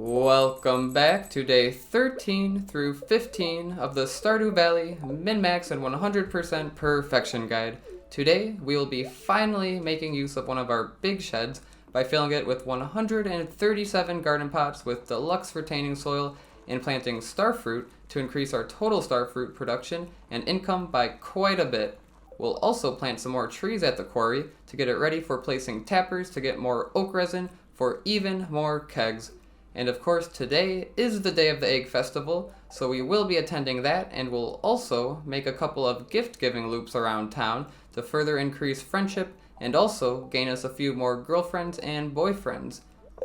Welcome back to day 13 through 15 of the Stardew Valley Min-Max and 100% Perfection Guide. Today, we will be finally making use of one of our big sheds by filling it with 137 garden pots with deluxe retaining soil and planting Starfruit to increase our total Starfruit production and income by quite a bit. We'll also plant some more trees at the quarry to get it ready for placing tappers to get more oak resin for even more kegs. And of course, today is the day of the Egg Festival, so we will be attending that, and we'll also make a couple of gift-giving loops around town to further increase friendship and also gain us a few more girlfriends and boyfriends.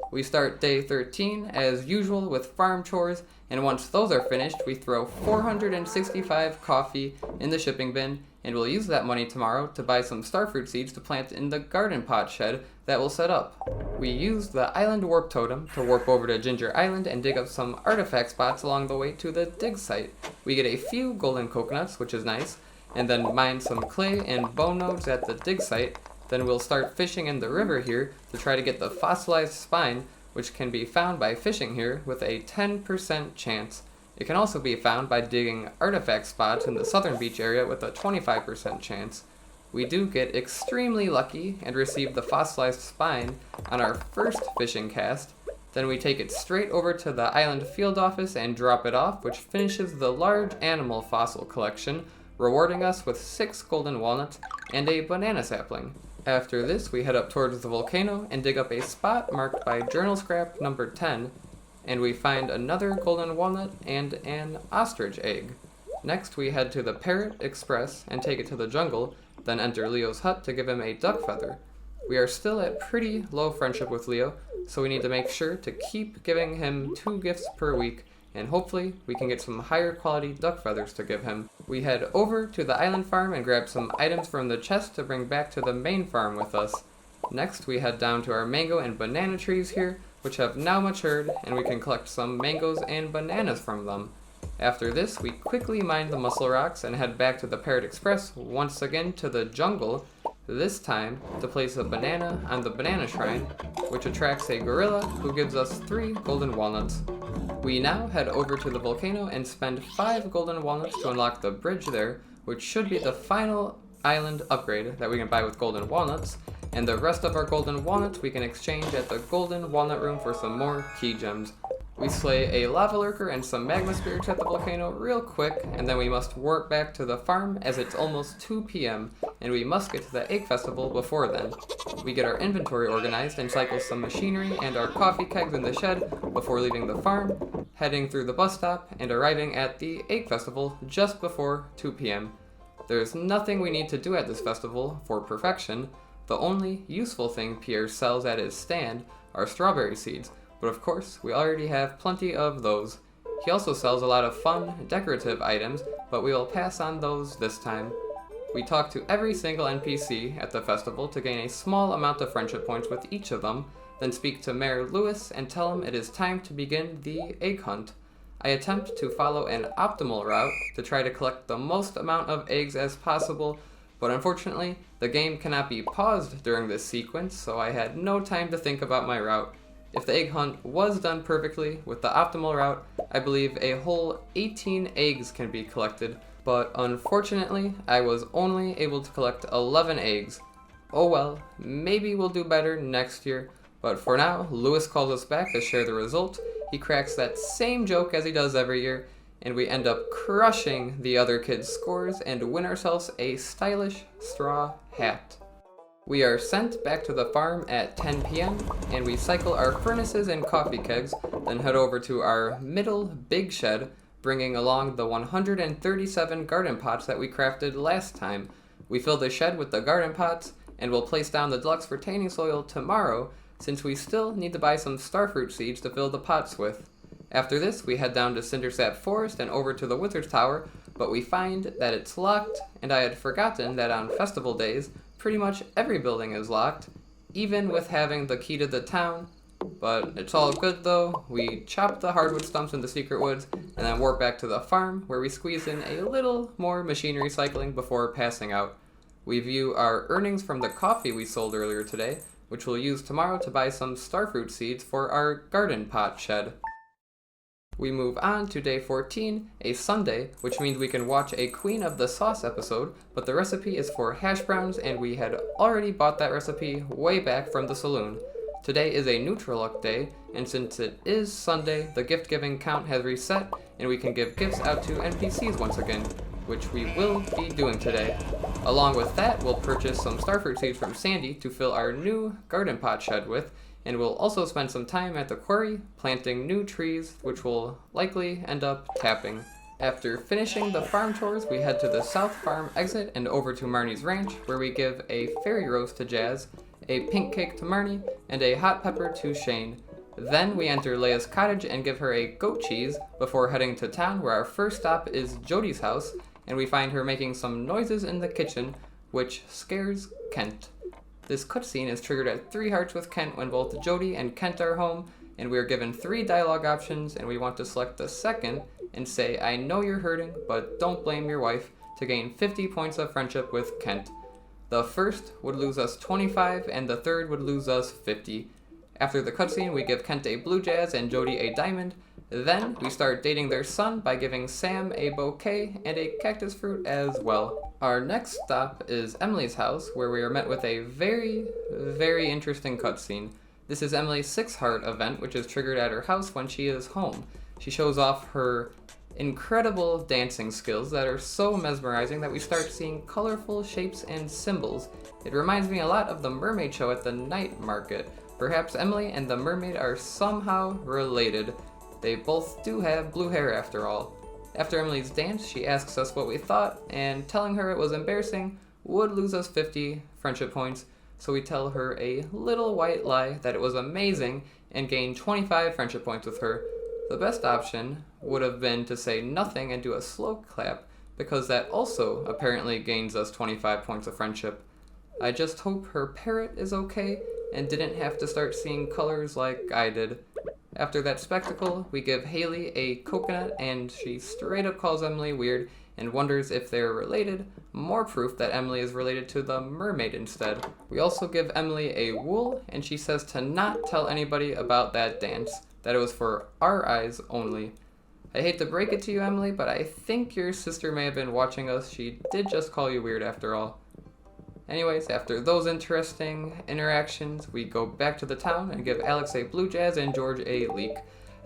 We start day 13 as usual with farm chores, and once those are finished, we throw 465 coffee in the shipping bin, and we'll use that money tomorrow to buy some starfruit seeds to plant in the garden pot shed that we'll set up. We use the island warp totem to warp over to Ginger Island and dig up some artifact spots along the way to the dig site. We get a few golden coconuts, which is nice, and then mine some clay and bone nodes at the dig site. Then we'll start fishing in the river here to try to get the fossilized spine, which can be found by fishing here with a 10% chance. It can also be found by digging artifact spots in the southern beach area with a 25% chance. We do get extremely lucky and receive the fossilized spine on our first fishing cast. Then we take it straight over to the island field office and drop it off, which finishes the large animal fossil collection, rewarding us with 6 golden walnuts and a banana sapling. After this, we head up towards the volcano and dig up a spot marked by journal scrap number 10, and we find another golden walnut and an ostrich egg. Next, we head to the Parrot Express and take it to the jungle, then enter Leo's hut to give him a duck feather. We are still at pretty low friendship with Leo, so we need to make sure to keep giving him 2 gifts per week, and hopefully we can get some higher quality duck feathers to give him. We head over to the island farm and grab some items from the chest to bring back to the main farm with us. Next, we head down to our mango and banana trees here, which have now matured, and we can collect some mangoes and bananas from them. After this, we quickly mine the mussel rocks and head back to the Parrot Express once again to the jungle, this time to place a banana on the banana shrine, which attracts a gorilla who gives us 3 golden walnuts. We now head over to the volcano and spend 5 golden walnuts to unlock the bridge there, which should be the final island upgrade that we can buy with golden walnuts, and the rest of our golden walnuts we can exchange at the golden walnut room for some more key gems. We slay a lava lurker and some magma spirits at the volcano real quick, and then we must warp back to the farm as it's almost 2 p.m. and we must get to the Egg Festival before then. We get our inventory organized and cycle some machinery and our coffee kegs in the shed before leaving the farm, heading through the bus stop, and arriving at the Egg Festival just before 2 p.m. There's nothing we need to do at this festival for perfection. The only useful thing Pierre sells at his stand are strawberry seeds, but of course, we already have plenty of those. He also sells a lot of fun, decorative items, but we will pass on those this time. We talk to every single NPC at the festival to gain a small amount of friendship points with each of them, then speak to Mayor Lewis and tell him it is time to begin the egg hunt. I attempt to follow an optimal route to try to collect the most amount of eggs as possible, but unfortunately, the game cannot be paused during this sequence, so I had no time to think about my route. If the egg hunt was done perfectly with the optimal route, I believe a whole 18 eggs can be collected, but unfortunately, I was only able to collect 11 eggs. Oh well, maybe we'll do better next year, but for now, Lewis calls us back to share the result. He cracks that same joke as he does every year, and we end up crushing the other kids' scores and win ourselves a stylish straw hat. We are sent back to the farm at 10 p.m. and we cycle our furnaces and coffee kegs, then head over to our middle big shed, bringing along the 137 garden pots that we crafted last time. We fill the shed with the garden pots, and we'll place down the deluxe retaining soil tomorrow, since we still need to buy some starfruit seeds to fill the pots with. After this, we head down to Cindersap Forest and over to the Wizard's Tower, but we find that it's locked, and I had forgotten that on festival days, pretty much every building is locked, even with having the key to the town. But it's all good though. We chop the hardwood stumps in the secret woods, and then warp back to the farm, where we squeeze in a little more machinery cycling before passing out. We view our earnings from the coffee we sold earlier today, which we'll use tomorrow to buy some starfruit seeds for our garden pot shed. We move on to day 14, a Sunday, which means we can watch a Queen of the Sauce episode, but the recipe is for hash browns and we had already bought that recipe way back from the saloon. Today is a neutral luck day, and since it is Sunday, the gift giving count has reset and we can give gifts out to NPCs once again, which we will be doing today. Along with that, we'll purchase some starfruit seeds from Sandy to fill our new garden pot shed with, and we'll also spend some time at the quarry planting new trees, which will likely end up tapping. After finishing the farm tours, we head to the South Farm exit and over to Marnie's ranch, where we give a fairy rose to Jazz, a pink cake to Marnie, and a hot pepper to Shane. Then we enter Leia's cottage and give her a goat cheese before heading to town, where our first stop is Jody's house, and we find her making some noises in the kitchen, which scares Kent. This cutscene is triggered at 3 hearts with Kent when both Jody and Kent are home, and we are given 3 dialogue options, and we want to select the second and say, "I know you're hurting, but don't blame your wife," to gain 50 points of friendship with Kent. The first would lose us 25, and the third would lose us 50. After the cutscene, we give Kent a blue jazz and Jody a diamond. Then we start dating their son by giving Sam a bouquet and a cactus fruit as well. Our next stop is Emily's house, where we are met with a very interesting cutscene. This is Emily's 6-heart event, which is triggered at her house when she is home. She shows off her incredible dancing skills that are so mesmerizing that we start seeing colorful shapes and symbols. It reminds me a lot of the mermaid show at the night market. Perhaps Emily and the mermaid are somehow related. They both do have blue hair after all. After Emily's dance, she asks us what we thought, and telling her it was embarrassing would lose us 50 friendship points, so we tell her a little white lie that it was amazing and gain 25 friendship points with her. The best option would have been to say nothing and do a slow clap, because that also apparently gains us 25 points of friendship. I just hope her parrot is okay and didn't have to start seeing colors like I did. After that spectacle, we give Haley a coconut and she straight up calls Emily weird and wonders if they're related, more proof that Emily is related to the mermaid instead. We also give Emily a wool and she says to not tell anybody about that dance, that it was for our eyes only. I hate to break it to you, Emily, but I think your sister may have been watching us. She did just call you weird after all. Anyways, after those interesting interactions, we go back to the town and give Alex a blue jazz and George a leek.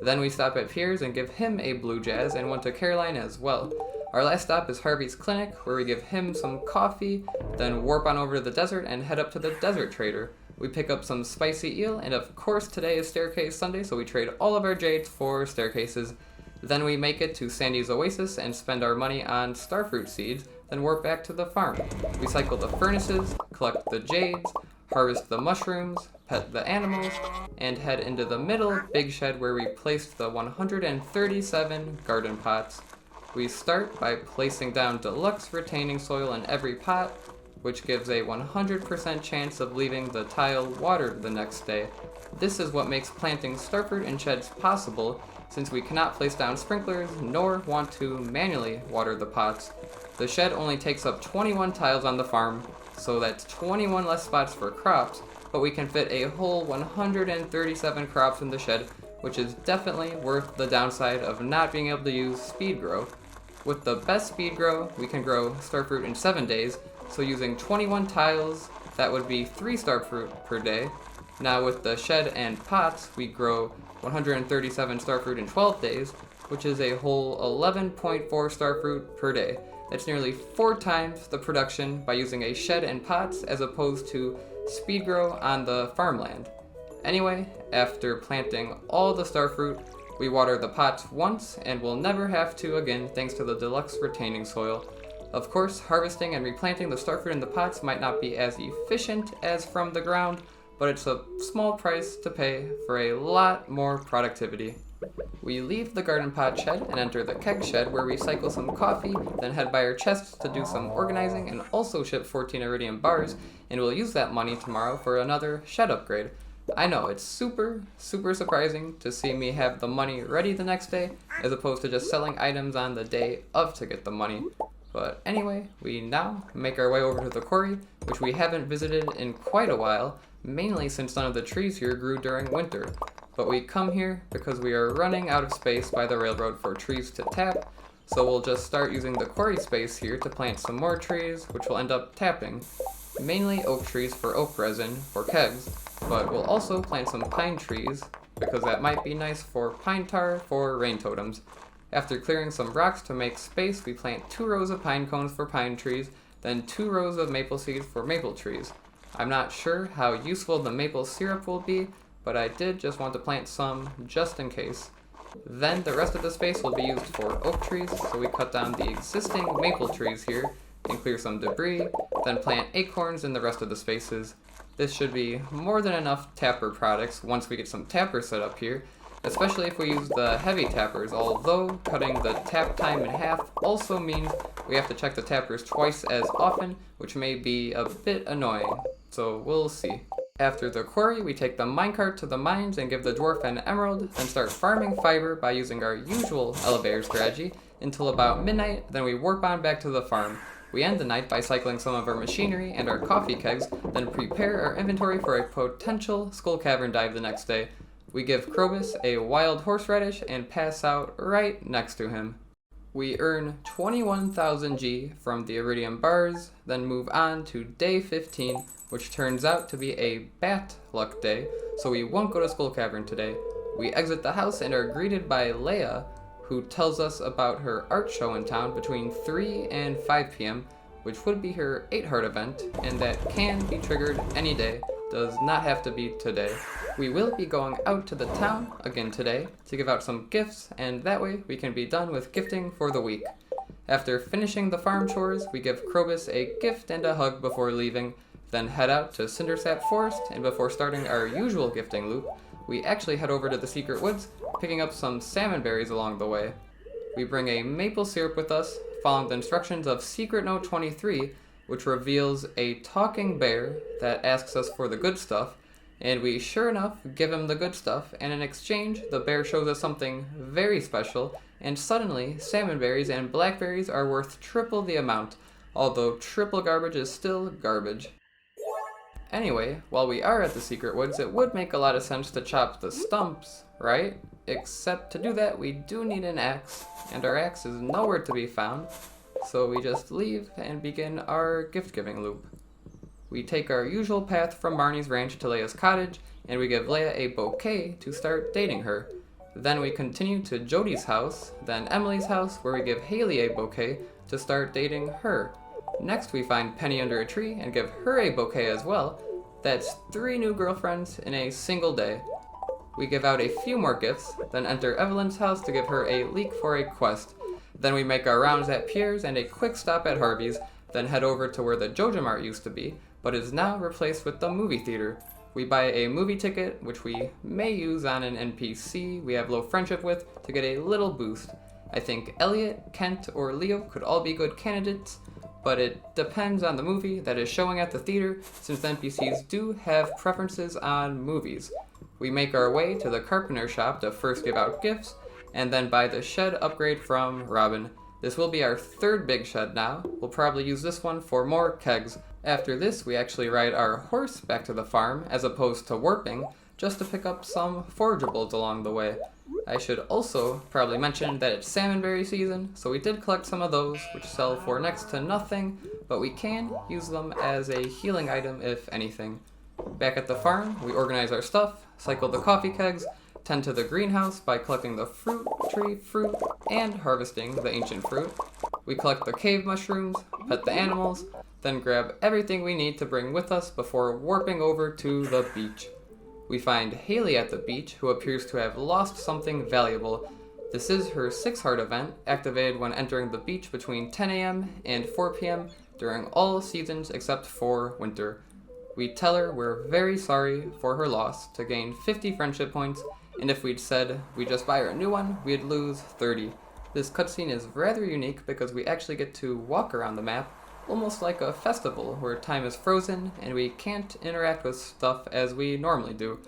Then we stop at Piers and give him a blue jazz and one to Caroline as well. Our last stop is Harvey's clinic, where we give him some coffee, then warp on over to the desert and head up to the desert trader. We pick up some spicy eel, and of course today is Staircase Sunday, so we trade all of our jades for staircases. Then we make it to Sandy's Oasis and spend our money on starfruit seeds, then warp back to the farm. We cycle the furnaces, collect the jades, harvest the mushrooms, pet the animals, and head into the middle big shed where we placed the 137 garden pots. We start by placing down deluxe retaining soil in every pot, which gives a 100% chance of leaving the tile watered the next day. This is what makes planting starfruit in sheds possible, since we cannot place down sprinklers nor want to manually water the pots. The shed only takes up 21 tiles on the farm, so that's 21 less spots for crops, but we can fit a whole 137 crops in the shed, which is definitely worth the downside of not being able to use speed grow. With the best speed grow, we can grow starfruit in 7 days, so using 21 tiles, that would be 3 starfruit per day. Now with the shed and pots, we grow 137 starfruit in 12 days, which is a whole 11.4 starfruit per day. That's nearly 4 times the production by using a shed and pots as opposed to speed grow on the farmland. Anyway, after planting all the starfruit, we water the pots once and will never have to again thanks to the deluxe retaining soil. Of course, harvesting and replanting the starfruit in the pots might not be as efficient as from the ground, but it's a small price to pay for a lot more productivity. We leave the garden pot shed and enter the keg shed where we cycle some coffee, then head by our chests to do some organizing and also ship 14 iridium bars, and we'll use that money tomorrow for another shed upgrade. I know, it's super surprising to see me have the money ready the next day, as opposed to just selling items on the day of to get the money. But anyway, we now make our way over to the quarry, which we haven't visited in quite a while, mainly since none of the trees here grew during winter. But we come here because we are running out of space by the railroad for trees to tap, so we'll just start using the quarry space here to plant some more trees, which we'll end up tapping. Mainly oak trees for oak resin, for kegs, but we'll also plant some pine trees, because that might be nice for pine tar for rain totems. After clearing some rocks to make space, we plant 2 rows of pine cones for pine trees, then 2 rows of maple seeds for maple trees. I'm not sure how useful the maple syrup will be, but I did just want to plant some just in case. Then the rest of the space will be used for oak trees, so we cut down the existing maple trees here and clear some debris, then plant acorns in the rest of the spaces. This should be more than enough tapper products once we get some tappers set up here, especially if we use the heavy tappers, although cutting the tap time in half also means we have to check the tappers twice as often, which may be a bit annoying, so we'll see. After the quarry, we take the minecart to the mines and give the dwarf an emerald, then start farming fiber by using our usual elevator strategy until about midnight, then we warp on back to the farm. We end the night by cycling some of our machinery and our coffee kegs, then prepare our inventory for a potential skull cavern dive the next day. We give Krobus a wild horseradish and pass out right next to him. We earn 21,000 G from the iridium bars, then move on to day 15, which turns out to be a bat luck day, so we won't go to Skull Cavern today. We exit the house and are greeted by Leia, who tells us about her art show in town between 3 and 5 p.m., which would be her 8-heart event, and that can be triggered any day, does not have to be today. We will be going out to the town again today to give out some gifts, and that way we can be done with gifting for the week. After finishing the farm chores, we give Krobus a gift and a hug before leaving, then head out to Cindersap Forest, and before starting our usual gifting loop, we actually head over to the secret woods, picking up some salmon berries along the way. We bring a maple syrup with us, following the instructions of Secret Note 23, which reveals a talking bear that asks us for the good stuff, and we sure enough give him the good stuff, and in exchange, the bear shows us something very special, and suddenly, salmon berries and blackberries are worth triple the amount, although triple garbage is still garbage. Anyway, while we are at the secret woods, it would make a lot of sense to chop the stumps, right? Except to do that, we do need an axe, and our axe is nowhere to be found, so we just leave and begin our gift-giving loop. We take our usual path from Marnie's ranch to Leia's cottage, and we give Leia a bouquet to start dating her. Then we continue to Jodi's house, then Emily's house, where we give Haley a bouquet to start dating her. Next we find Penny under a tree and give her a bouquet as well. That's 3 new girlfriends in a single day. We give out a few more gifts, then enter Evelyn's house to give her a leek for a quest. Then we make our rounds at Pierre's and a quick stop at Harvey's, then head over to where the Joja Mart used to be, but is now replaced with the movie theater. We buy a movie ticket, which we may use on an NPC we have low friendship with to get a little boost. I think Elliot, Kent, or Leo could all be good candidates, but it depends on the movie that is showing at the theater, since the NPCs do have preferences on movies. We make our way to the carpenter shop to first give out gifts, and then buy the shed upgrade from Robin. This will be our 3rd big shed now. We'll probably use this one for more kegs. After this, we actually ride our horse back to the farm, as opposed to warping, just to pick up some forageables along the way. I should also probably mention that it's salmonberry season, so we did collect some of those, which sell for next to nothing, but we can use them as a healing item if anything. Back at the farm, we organize our stuff, cycle the coffee kegs, tend to the greenhouse by collecting the fruit tree fruit and harvesting the ancient fruit. We collect the cave mushrooms, pet the animals, then grab everything we need to bring with us before warping over to the beach. We find Haley at the beach, who appears to have lost something valuable. This is her 6-heart event, activated when entering the beach between 10 a.m. and 4 p.m. during all seasons except for winter. We tell her we're very sorry for her loss to gain 50 friendship points, and if we'd said we'd just buy her a new one, we'd lose 30. This cutscene is rather unique because we actually get to walk around the map, almost like a festival where time is frozen and we can't interact with stuff as we normally do.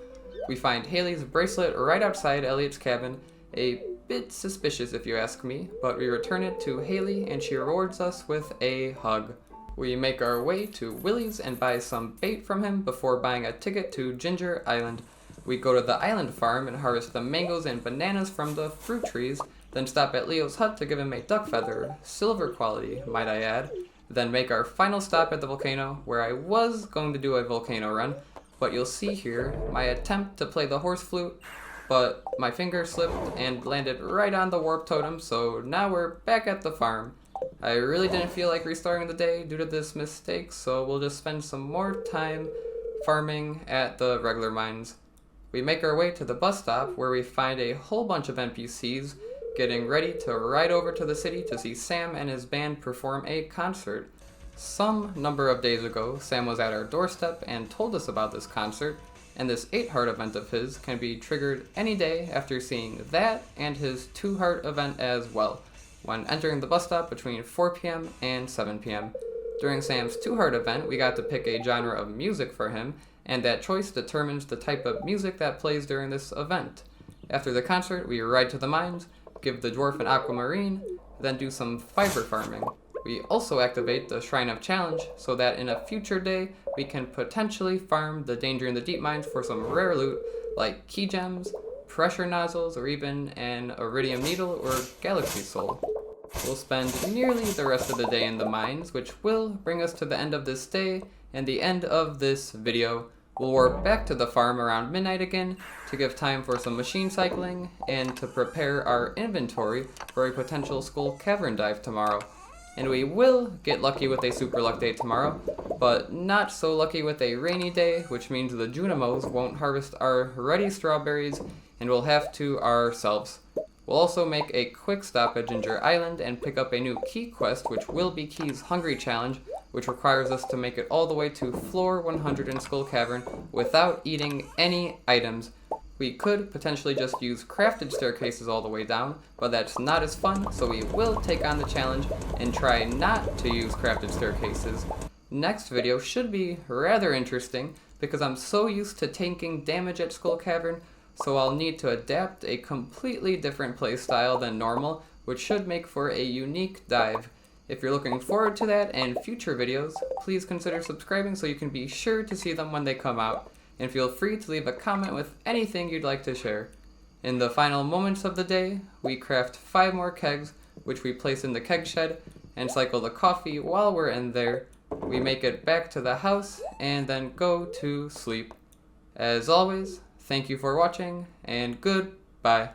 We find Haley's bracelet right outside Elliot's cabin, a bit suspicious if you ask me, but we return it to Haley and she rewards us with a hug. We make our way to Willie's and buy some bait from him before buying a ticket to Ginger Island. We go to the island farm and harvest the mangoes and bananas from the fruit trees, then stop at Leo's hut to give him a duck feather, silver quality, might I add, then make our final stop at the volcano, where I was going to do a volcano run, but you'll see here my attempt to play the horse flute, but my finger slipped and landed right on the warp totem, so now we're back at the farm. I really didn't feel like restarting the day due to this mistake, so we'll just spend some more time farming at the regular mines. We make our way to the bus stop where we find a whole bunch of NPCs getting ready to ride over to the city to see Sam and his band perform a concert. Some number of days ago, Sam was at our doorstep and told us about this concert, and this 8-heart event of his can be triggered any day after seeing that and his 2-heart event as well, when entering the bus stop between 4 p.m. and 7 p.m. During Sam's 2-heart event, we got to pick a genre of music for him, and that choice determines the type of music that plays during this event. After the concert, we ride to the mines, give the dwarf an aquamarine, then do some fiber farming. We also activate the Shrine of Challenge so that in a future day, we can potentially farm the Danger in the Deep mines for some rare loot like key gems, pressure nozzles, or even an iridium needle or galaxy soul. We'll spend nearly the rest of the day in the mines, which will bring us to the end of this day and the end of this video. We'll warp back to the farm around midnight again to give time for some machine cycling and to prepare our inventory for a potential Skull Cavern dive tomorrow. And we will get lucky with a super luck day tomorrow, but not so lucky with a rainy day, which means the Junimos won't harvest our ready strawberries and we'll have to ourselves. We'll also make a quick stop at Ginger Island and pick up a new key quest, which will be Key's Hungry Challenge, which requires us to make it all the way to floor 100 in Skull Cavern without eating any items. We could potentially just use crafted staircases all the way down, but that's not as fun, so we will take on the challenge and try not to use crafted staircases. Next video should be rather interesting because I'm so used to tanking damage at Skull Cavern, so I'll need to adapt a completely different playstyle than normal, which should make for a unique dive. If you're looking forward to that and future videos, please consider subscribing so you can be sure to see them when they come out, and feel free to leave a comment with anything you'd like to share. In the final moments of the day, we craft 5 more kegs, which we place in the keg shed, and cycle the coffee while we're in there. We make it back to the house, and then go to sleep. As always, thank you for watching, and goodbye.